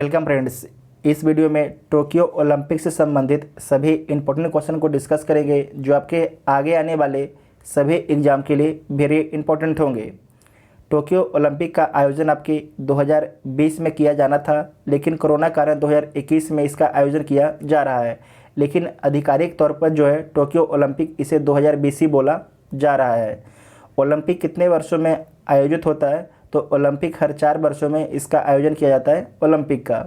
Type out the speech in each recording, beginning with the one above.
Welcome friends. इस video में Tokyo Olympic से संबंधित सभी इंपॉर्टेंट क्वेश्चन को डिस्कस करेंगे जो आपके आगे आने वाले सभी एग्जाम के लिए वेरी इंपॉर्टेंट होंगे। टोक्यो ओलंपिक का आयोजन आपके 2020 में किया जाना था, लेकिन कोरोना कारण 2021 में इसका आयोजन किया जा रहा है। लेकिन आधिकारिक तौर पर जो है टोक्यो ओलंपिक इसे 2020 ही बोला जा रहा है। ओलंपिक कितने वर्षों में आयोजित होता है? तो ओलंपिक हर 4 वर्षों में इसका आयोजन किया जाता है ओलंपिक का।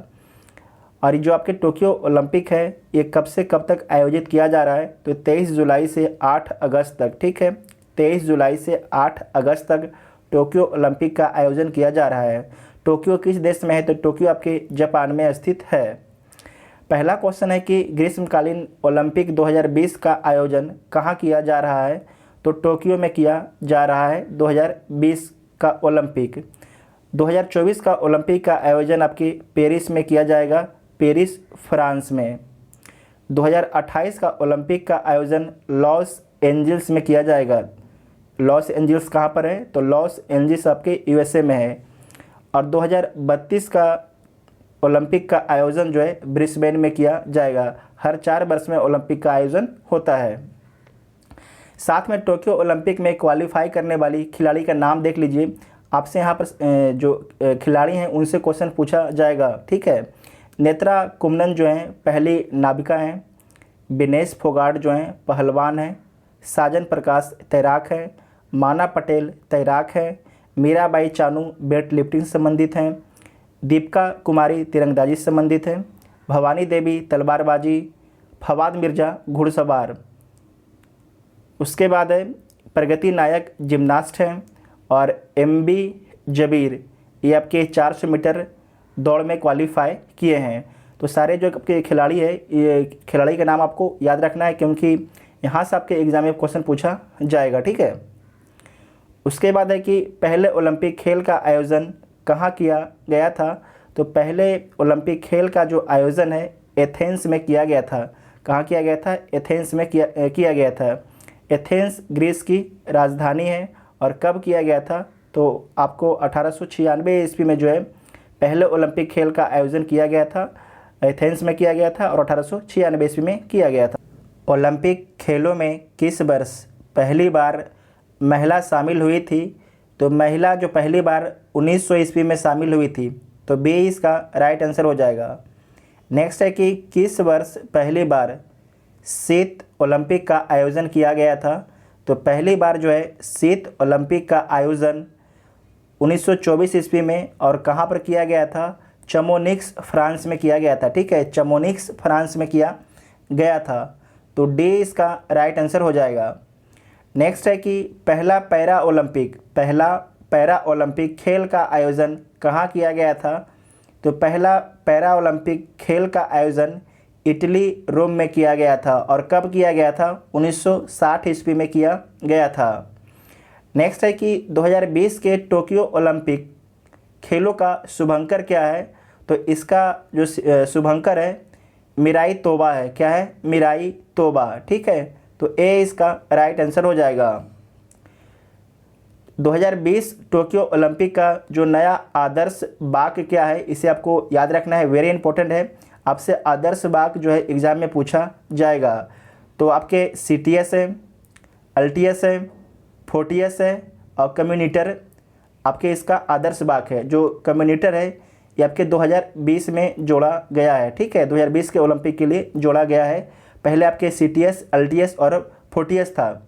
और ये जो आपके टोक्यो ओलंपिक है ये कब से कब तक आयोजित किया जा रहा है? तो 23 जुलाई से 8 अगस्त तक। ठीक है, 23 जुलाई से 8 अगस्त तक टोक्यो ओलंपिक का आयोजन किया जा रहा है। टोक्यो किस देश में है? तो टोक्यो आपके जापान में स्थित है। पहला क्वेश्चन है कि ग्रीष्मकालीन ओलंपिक 2020 का आयोजन कहाँ किया जा रहा है? तो टोक्यो में किया जा रहा है 2020 का ओलंपिक। 2024 का ओलंपिक का आयोजन आपके पेरिस में किया जाएगा, पेरिस फ्रांस में। 2028 का ओलंपिक का आयोजन लॉस एंजल्स में किया जाएगा। लॉस एंजल्स कहाँ पर है? तो लॉस एंजल्स आपके यूएसए में है। और 2032 का ओलंपिक का आयोजन जो है ब्रिस्बेन में किया जाएगा। हर 4 वर्ष में ओलंपिक का आयोजन होता है। साथ में टोक्यो ओलंपिक में क्वालिफाई करने वाली खिलाड़ी का नाम देख लीजिए। आपसे यहाँ पर जो खिलाड़ी हैं उनसे क्वेश्चन पूछा जाएगा। ठीक है, नेत्रा कुमनन जो हैं पहली नाविका हैं, विनेश फोगाट जो हैं पहलवान हैं, साजन प्रकाश तैराक हैं, माना पटेल तैराक हैं, मीराबाई चानू वेट लिफ्टिंग से संबंधित हैं, दीपिका कुमारी तिरंगबाजी से संबंधित हैं, भवानी देवी तलवारबाजी, फवाद मिर्जा घुड़सवार। उसके बाद है प्रगति नायक जिम्नास्ट हैं और एमबी जबीर ये आपके 400 मीटर दौड़ में क्वालिफाई किए हैं। तो सारे जो आपके खिलाड़ी है ये खिलाड़ी का नाम आपको याद रखना है, क्योंकि यहाँ से आपके एग्जाम में क्वेश्चन पूछा जाएगा। ठीक है, उसके बाद है कि पहले ओलंपिक खेल का आयोजन कहाँ किया गया था? तो पहले ओलंपिक खेल का जो आयोजन है एथेंस में किया गया था। कहाँ किया गया था? एथेंस में किया गया था। एथेंस ग्रीस की राजधानी है। और कब किया गया था? तो आपको 1896 ईस्वी में जो है पहले ओलंपिक खेल का आयोजन किया गया था, एथेंस में किया गया था और 1896 ईस्वी में किया गया था। ओलंपिक खेलों में किस वर्ष पहली बार महिला शामिल हुई थी? तो महिला जो पहली बार 1900 ईस्वी में शामिल हुई थी, तो बी इसका राइट आंसर हो जाएगा। नेक्स्ट है कि किस वर्ष पहली बार शीत ओलंपिक का आयोजन किया गया था? तो पहली बार जो है शीत ओलंपिक का आयोजन 1924 ईस्वी में और कहाँ पर किया गया था? चमोनिक्स फ्रांस में किया गया था। ठीक है, चमोनिक्स फ्रांस में किया गया था। तो डी इसका राइट आंसर हो जाएगा। नेक्स्ट है कि पहला पैरा ओलंपिक खेल का आयोजन कहाँ किया गया था? तो पहला पैरा ओलंपिक खेल का आयोजन इटली रोम में किया गया था। और कब किया गया था? 1960 ईस्वी में किया गया था। नेक्स्ट है कि 2020 के टोक्यो ओलंपिक खेलों का शुभंकर क्या है? तो इसका जो शुभंकर है मिराई तोबा है। क्या है? मिराई तोबा। ठीक है, तो ए इसका राइट आंसर हो जाएगा। 2020 टोक्यो ओलंपिक का जो नया आदर्श वाक्य क्या है इसे आपको याद रखना है, वेरी इंपॉर्टेंट है। आपसे आदर्श वाक्य जो है एग्जाम में पूछा जाएगा। तो आपके CTS है, LTS है, FORTS है और कम्युनिटर आपके इसका आदर्श वाक्य है। जो कम्युनिटर है ये आपके 2020 में जोड़ा गया है। ठीक है, 2020 के ओलंपिक के लिए जोड़ा गया है। पहले आपके CTS, LTS और FORTS था,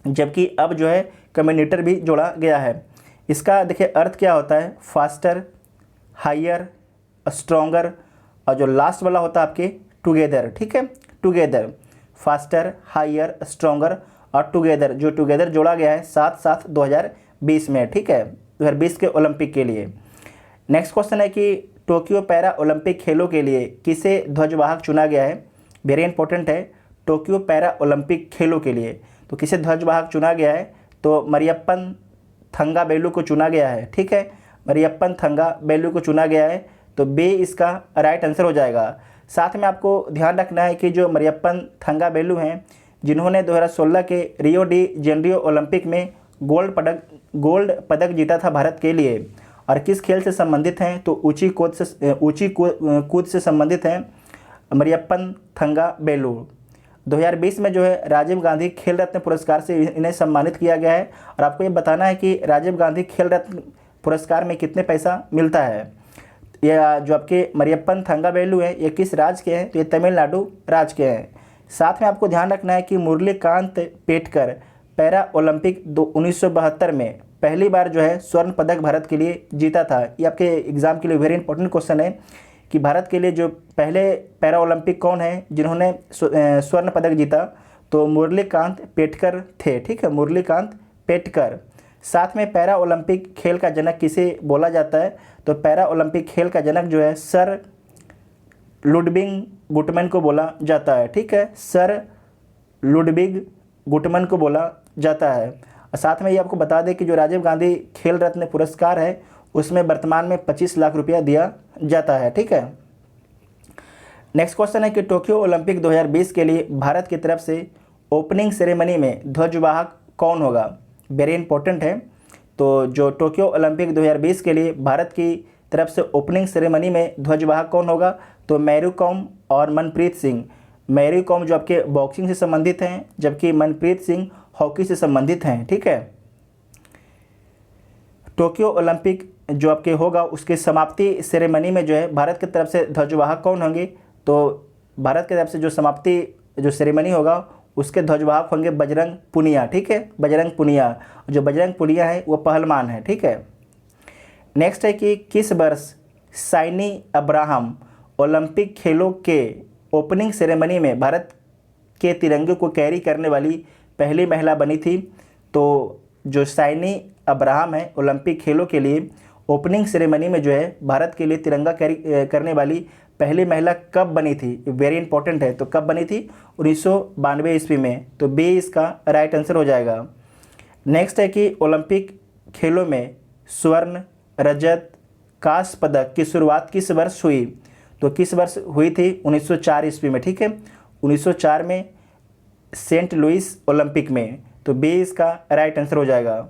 जबकि अब जो है कम्युनिटर भी जोड़ा गया है। इसका देखिए अर्थ क्या होता है? फास्टर, हायर, स्ट्रॉन्गर और जो लास्ट वाला होता है आपके टुगेदर। ठीक है, टुगेदर, फास्टर, हायर, स्ट्रॉन्गर और टुगेदर, जो टुगेदर जोड़ा गया है 7/7 2020 में। ठीक है, 2020 के ओलंपिक के लिए। नेक्स्ट क्वेश्चन है कि टोक्यो पैरा ओलंपिक खेलों के लिए किसे ध्वजवाहक चुना गया है? वेरी इंपॉर्टेंट है, टोक्यो पैरा ओलंपिक खेलों के लिए तो किसे ध्वजवाहक चुना गया है? तो मरियप्पन थंगावेलु को चुना गया है। ठीक है, मरियप्पन थंगावेलु को चुना गया है। तो बी इसका राइट आंसर हो जाएगा। साथ में आपको ध्यान रखना है कि जो मरियप्पन थंगावेलु हैं जिन्होंने 2016 के रियो डी जेनेरियो ओलंपिक में गोल्ड पदक जीता था भारत के लिए, और किस खेल से संबंधित हैं? तो ऊंची कूद से संबंधित हैं मरियप्पन थंगा बेलू। 2020 में जो है राजीव गांधी खेल रत्न पुरस्कार से इन्हें सम्मानित किया गया है। और आपको ये बताना है कि राजीव गांधी खेल रत्न पुरस्कार में कितने पैसा मिलता है। यह जो आपके मरियप्पन थंगावेलु है ये किस राज्य के हैं? तो ये तमिलनाडु राज्य के हैं। साथ में आपको ध्यान रखना है कि मुरलीकांत पेटकर पैरा ओलंपिक 1972 में पहली बार जो है स्वर्ण पदक भारत के लिए जीता था। ये आपके एग्जाम के लिए वेरी इंपॉर्टेंट क्वेश्चन है कि भारत के लिए जो पहले पैरा ओलंपिक कौन है जिन्होंने स्वर्ण पदक जीता? तो मुरलीकांत पेटकर थे। ठीक है, मुरलीकांत पेटकर। साथ में पैरा ओलंपिक खेल का जनक किसे बोला जाता है? तो पैरा ओलंपिक खेल का जनक जो है सर लुडविग गुटमैन को बोला जाता है। ठीक है, सर लुडविग गुटमैन को बोला जाता है। और साथ में ये आपको बता दें कि जो राजीव गांधी खेल रत्न पुरस्कार है उसमें वर्तमान में 25 लाख रुपया दिया जाता है। ठीक है, नेक्स्ट क्वेश्चन है कि टोक्यो ओलंपिक 2020 के लिए भारत की तरफ से ओपनिंग सेरेमनी में ध्वजवाहक कौन होगा? वेरी इंपॉर्टेंट है। तो जो टोक्यो ओलंपिक 2020 के लिए भारत की तरफ से ओपनिंग सेरेमनी में ध्वजवाहक कौन होगा? तो मैरी कॉम और मनप्रीत सिंह। मैरी कॉम जो आपके बॉक्सिंग से संबंधित हैं, जबकि मनप्रीत सिंह हॉकी से संबंधित हैं। ठीक है, टोक्यो ओलंपिक जो आपके होगा उसके समाप्ति सेरेमनी में जो है भारत की तरफ से ध्वजवाहक कौन होंगे? तो भारत की तरफ से जो समाप्ति जो सेरेमनी होगा उसके ध्वजवाहक होंगे बजरंग पुनिया। ठीक है, बजरंग पुनिया। जो बजरंग पुनिया है वो पहलवान है। ठीक है, नेक्स्ट है कि किस वर्ष साइनी अब्राहम ओलंपिक खेलों के ओपनिंग सेरेमनी में भारत के तिरंगे को कैरी करने वाली पहली महिला बनी थी? तो जो साइनी अब्राहम है ओलंपिक खेलों के लिए ओपनिंग सेरेमनी में जो है भारत के लिए तिरंगा कैरी करने वाली पहली महिला कब बनी थी? वेरी इंपॉर्टेंट है। तो कब बनी थी? 1992 ईस्वी में। तो बी इसका राइट आंसर हो जाएगा। नेक्स्ट है कि ओलंपिक खेलों में स्वर्ण रजत कांस्य पदक की शुरुआत किस वर्ष हुई? तो किस वर्ष हुई थी? 1904 ईस्वी में। ठीक है, 1904 में सेंट लुइस ओलंपिक में। तो बी इसका राइट आंसर हो जाएगा।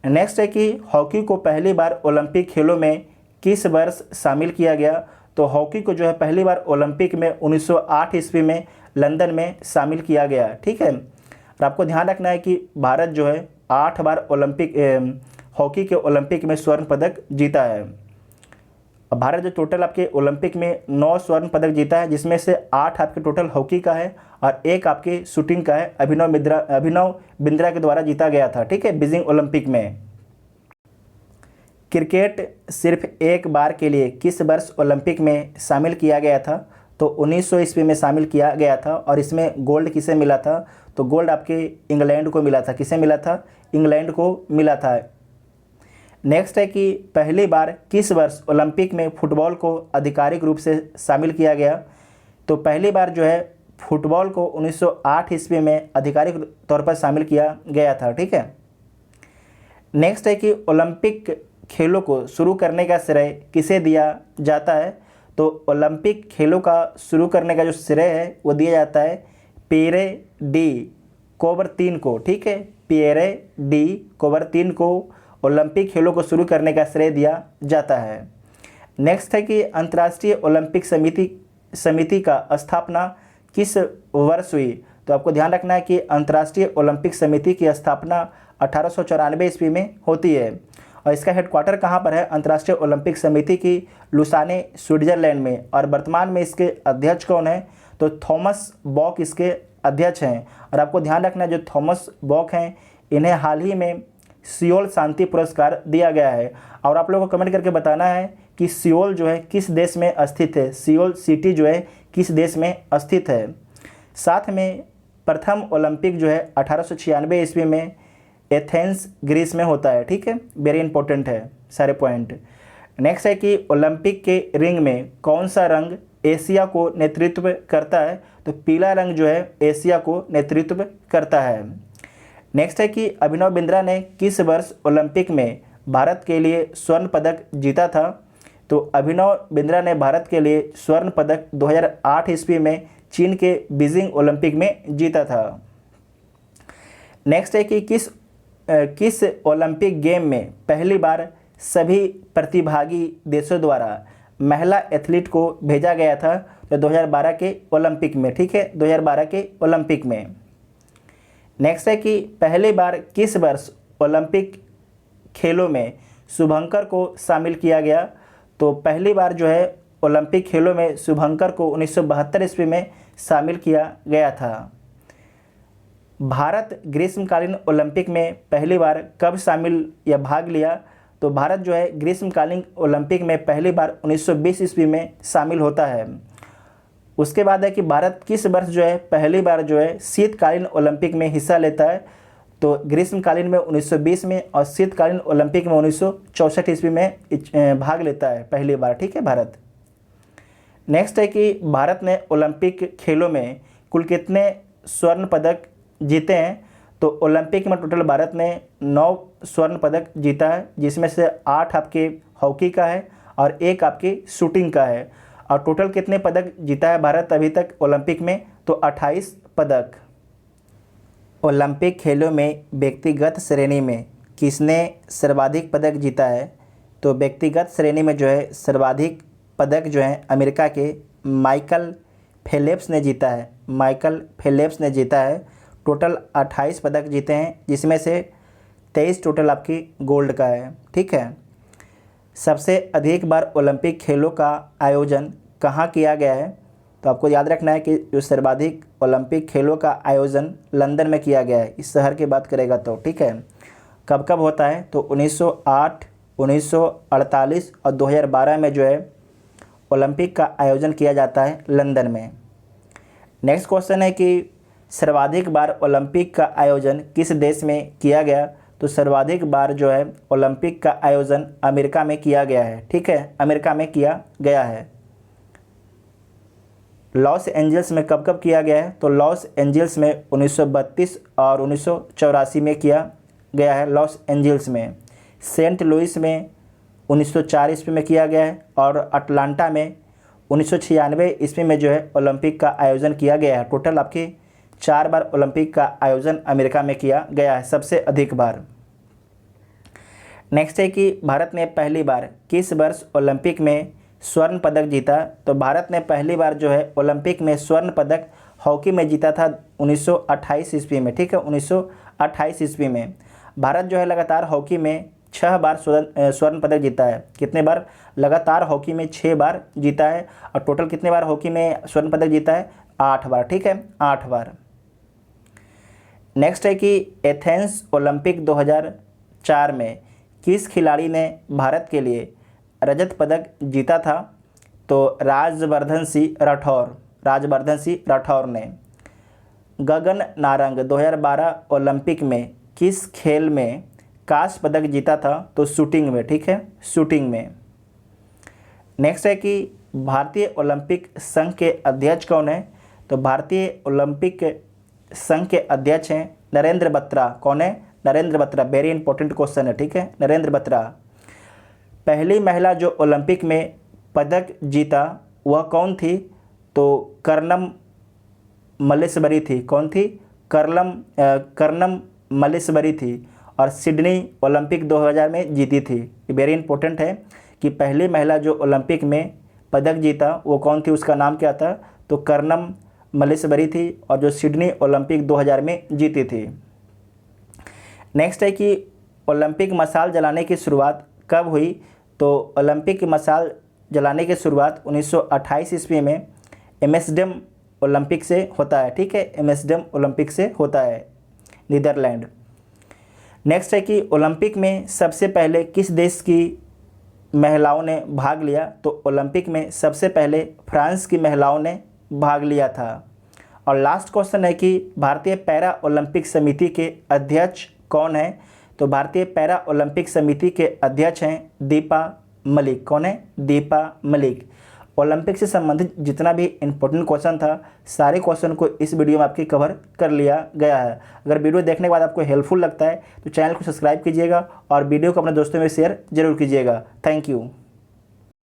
नेक्स्ट है कि हॉकी को पहली बार ओलंपिक खेलों में किस वर्ष शामिल किया गया? तो हॉकी को जो है पहली बार ओलंपिक में 1908 ईस्वी में लंदन में शामिल किया गया। ठीक है, और आपको ध्यान रखना है कि भारत जो है 8 बार ओलंपिक हॉकी के ओलंपिक में स्वर्ण पदक जीता है। अब भारत जो टोटल आपके ओलंपिक में 9 स्वर्ण पदक जीता है, जिसमें से 8 आपके टोटल हॉकी का है और 1 आपके शूटिंग का है। अभिनव बिंद्रा के द्वारा जीता गया था। ठीक है, बीजिंग ओलंपिक में। क्रिकेट सिर्फ एक बार के लिए किस वर्ष ओलंपिक में शामिल किया गया था? तो 1900 ईस्वी में शामिल किया गया था। और इसमें गोल्ड किसे मिला था? तो गोल्ड आपके इंग्लैंड को मिला था। किसे मिला था? इंग्लैंड को मिला था। नेक्स्ट है कि पहली बार किस वर्ष ओलंपिक में फुटबॉल को आधिकारिक रूप से शामिल किया गया? तो पहली बार जो है फुटबॉल को 1908 ईस्वी में आधिकारिक तौर पर शामिल किया गया था। ठीक है, नेक्स्ट है कि ओलंपिक खेलों को शुरू करने का श्रेय किसे दिया जाता है? तो ओलंपिक खेलों का शुरू करने का जो श्रेय है वो दिया जाता है पियरे डी कोबर्तीन को। ठीक है, पियरे डी कोबर्तीन को ओलंपिक खेलों को शुरू करने का श्रेय दिया जाता है। नेक्स्ट है कि अंतर्राष्ट्रीय ओलंपिक समिति का स्थापना किस वर्ष हुई? तो आपको ध्यान रखना है कि अंतर्राष्ट्रीय ओलंपिक समिति की स्थापना 1894 ईस्वी में होती है। और इसका हेडक्वार्टर कहाँ पर है? अंतर्राष्ट्रीय ओलंपिक समिति की लुसाने स्विट्जरलैंड में। और वर्तमान में इसके अध्यक्ष कौन है? तो थॉमस बॉक इसके अध्यक्ष हैं। और आपको ध्यान रखना है जो थॉमस बॉक हैं इन्हें हाल ही में सियोल शांति पुरस्कार दिया गया है। और आप लोगों को कमेंट करके बताना है कि सियोल जो है किस देश में स्थित है? सियोल सिटी जो है किस देश में स्थित है? साथ में प्रथम ओलंपिक जो है 1896 ईस्वी में एथेंस ग्रीस में होता है। ठीक है, वेरी इंपॉर्टेंट है सारे पॉइंट। नेक्स्ट है कि ओलंपिक के रिंग में कौन सा रंग एशिया को नेतृत्व करता है? तो पीला रंग जो है एशिया को नेतृत्व करता है। नेक्स्ट है कि अभिनव बिंद्रा ने किस वर्ष ओलंपिक में भारत के लिए स्वर्ण पदक जीता था? तो अभिनव बिंद्रा ने भारत के लिए स्वर्ण पदक 2008 ईस्वी में चीन के बीजिंग ओलंपिक में जीता था। नेक्स्ट है कि किस ओलंपिक गेम में पहली बार सभी प्रतिभागी देशों द्वारा महिला एथलीट को भेजा गया था तो 2012 के ओलंपिक में, ठीक है, 2012 के ओलंपिक में। नेक्स्ट है कि पहली बार किस वर्ष ओलंपिक खेलों में शुभंकर को शामिल किया गया? तो पहली बार जो है ओलंपिक खेलों में शुभंकर को 1972 ईस्वी में शामिल किया गया था। भारत ग्रीष्मकालीन ओलंपिक में पहली बार कब शामिल या भाग लिया? तो भारत जो है ग्रीष्मकालीन ओलंपिक में पहली बार 1920 ईस्वी में शामिल होता है। उसके बाद है कि भारत किस वर्ष जो है पहली बार जो है शीतकालीन ओलंपिक में हिस्सा लेता है? तो ग्रीष्मकालीन में 1920 में और शीतकालीन ओलंपिक में 1964 ईस्वी में भाग लेता है पहली बार, ठीक है, भारत। नेक्स्ट है कि भारत ने ओलंपिक खेलों में कुल कितने स्वर्ण पदक जीते हैं? तो ओलंपिक में टोटल भारत ने 9 स्वर्ण पदक जीता है, जिसमें से 8 आपके हॉकी का है और 1 आपके शूटिंग का है। और टोटल कितने पदक जीता है भारत अभी तक ओलंपिक में? तो 28 पदक। ओलंपिक खेलों में व्यक्तिगत श्रेणी में किसने सर्वाधिक पदक जीता है? तो व्यक्तिगत श्रेणी में जो है सर्वाधिक पदक जो है अमेरिका के माइकल फेल्प्स ने जीता है। माइकल फेल्प्स ने जीता है। टोटल 28 पदक जीते हैं, जिसमें से 23 टोटल आपकी गोल्ड का है, ठीक है। सबसे अधिक बार ओलंपिक खेलों का आयोजन कहाँ किया गया है? तो आपको याद रखना है कि जो सर्वाधिक ओलंपिक खेलों का आयोजन लंदन में किया गया है, इस शहर की बात करेगा तो, ठीक है। कब कब होता है? तो 1908, 1948 और 2012 में जो है ओलंपिक का आयोजन किया जाता है लंदन में। नेक्स्ट क्वेश्चन है कि सर्वाधिक बार ओलंपिक का आयोजन किस देश में किया गया? तो सर्वाधिक बार जो है ओलंपिक का आयोजन अमेरिका में किया गया है, ठीक है, अमेरिका में किया गया है। लॉस एंजल्स में कब कब किया गया है? तो लॉस एंजल्स में 1932 और 1984 में किया गया है, लॉस एंजल्स में। सेंट लुइस में 1904 ईस्वी में किया गया है और अटलांटा में 1996 ईस्वी में जो है ओलंपिक का आयोजन किया गया है। टोटल आपके 4 बार ओलंपिक का आयोजन अमेरिका में किया गया है, सबसे अधिक बार। नेक्स्ट है कि भारत ने पहली बार किस वर्ष ओलंपिक में स्वर्ण पदक जीता? तो भारत ने पहली बार जो है ओलंपिक में स्वर्ण पदक हॉकी में जीता था 1928 ईस्वी में, ठीक है, 1928 ईस्वी में। भारत जो है लगातार हॉकी में 6 बार स्वर्ण पदक जीता है। कितने बार? लगातार हॉकी में 6 बार जीता है। और टोटल कितने बार हॉकी में स्वर्ण पदक जीता है? 8 बार, ठीक है, 8 बार। नेक्स्ट है कि एथेंस ओलंपिक 2004 में किस खिलाड़ी ने भारत के लिए रजत पदक जीता था? तो राजवर्धन सिंह राठौर ने। गगन नारंग 2012 ओलंपिक में किस खेल में कांस्य पदक जीता था? तो शूटिंग में, ठीक है, शूटिंग में। नेक्स्ट है कि भारतीय ओलंपिक संघ के अध्यक्ष कौन है? तो भारतीय ओलंपिक संघ के अध्यक्ष हैं नरेंद्र बत्रा। कौन है? Narendra Batra. Very important question है, ठीक है, नरेंद्र बत्रा। पहली महिला जो ओलंपिक में पदक जीता वह कौन थी? तो कर्नम मल्लेश्वरी थी। कौन थी? कर्नम मल्लेश्वरी थी और सिडनी ओलंपिक 2000 में जीती थी। वेरी इंपॉर्टेंट है कि पहली महिला जो ओलंपिक में पदक जीता वो कौन थी, उसका नाम क्या था? तो कर्नम मल्लेश्वरी थी और जो सिडनी ओलंपिक 2000 में जीती थी। नेक्स्ट है कि ओलंपिक मशाल जलाने की शुरुआत कब हुई? तो ओलंपिक की मशाल जलाने की शुरुआत 1928 ईस्वी में एम्स्टर्डम ओलंपिक से होता है, ठीक है, एम्स्टर्डम ओलंपिक से होता है, नीदरलैंड। नेक्स्ट है कि ओलंपिक में सबसे पहले किस देश की महिलाओं ने भाग लिया? तो ओलंपिक में सबसे पहले फ्रांस की महिलाओं ने भाग लिया था। और लास्ट क्वेश्चन है कि भारतीय पैरा ओलंपिक समिति के अध्यक्ष कौन है? तो भारतीय पैरा ओलंपिक समिति के अध्यक्ष हैं दीपा मलिक। कौन है? दीपा मलिक। ओलंपिक से संबंधित जितना भी इम्पोर्टेंट क्वेश्चन था सारे क्वेश्चन को इस वीडियो में आपके कवर कर लिया गया है। अगर वीडियो देखने के बाद आपको हेल्पफुल लगता है तो चैनल को सब्सक्राइब कीजिएगा और वीडियो को अपने दोस्तों में शेयर जरूर कीजिएगा। Thank you.